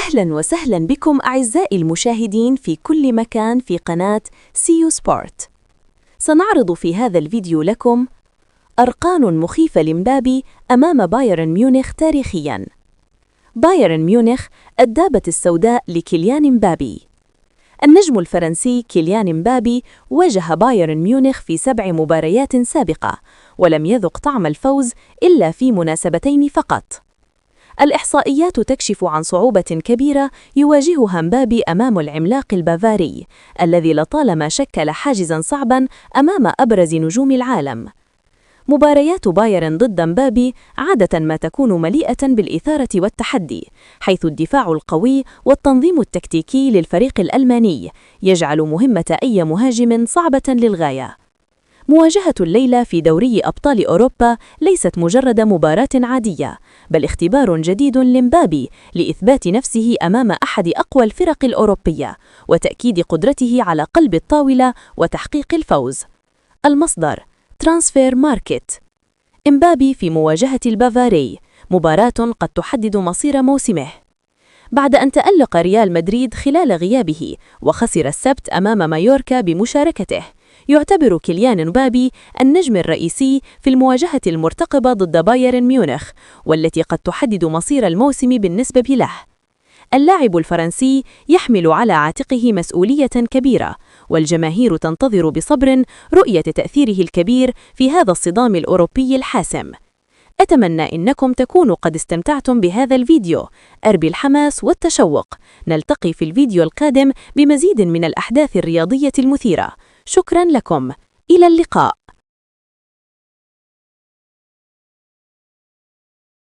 أهلاً وسهلاً بكم أعزائي المشاهدين في كل مكان في قناة سيو سبورت. سنعرض في هذا الفيديو لكم أرقام مخيفة لمبابي أمام بايرن ميونخ تاريخياً. بايرن ميونخ الدابة السوداء لكيليان مبابي. النجم الفرنسي كيليان مبابي واجه بايرن ميونخ في 7 مباريات سابقة، ولم يذق طعم الفوز إلا في مناسبتين فقط. الإحصائيات تكشف عن صعوبة كبيرة يواجهها مبابي أمام العملاق البافاري، الذي لطالما شكل حاجزاً صعباً أمام أبرز نجوم العالم. مباريات بايرن ضد مبابي عادة ما تكون مليئة بالإثارة والتحدي، حيث الدفاع القوي والتنظيم التكتيكي للفريق الألماني يجعل مهمة أي مهاجم صعبة للغاية. مواجهة الليلة في دوري أبطال أوروبا ليست مجرد مباراة عادية، بل اختبار جديد لمبابي لإثبات نفسه أمام أحد أقوى الفرق الأوروبية، وتأكيد قدرته على قلب الطاولة وتحقيق الفوز. المصدر ترانسفير ماركت. مبابي في مواجهة البافاري، مباراة قد تحدد مصير موسمه. بعد أن تألق ريال مدريد خلال غيابه وخسر السبت أمام مايوركا بمشاركته، يعتبر كيليان مبابي النجم الرئيسي في المواجهة المرتقبة ضد بايرن ميونخ، والتي قد تحدد مصير الموسم بالنسبة له. اللاعب الفرنسي يحمل على عاتقه مسؤولية كبيرة، والجماهير تنتظر بصبر رؤية تأثيره الكبير في هذا الصدام الأوروبي الحاسم. أتمنى إنكم تكونوا قد استمتعتم بهذا الفيديو. أربي الحماس والتشوق. نلتقي في الفيديو القادم بمزيد من الأحداث الرياضية المثيرة. شكراً لكم. إلى اللقاء.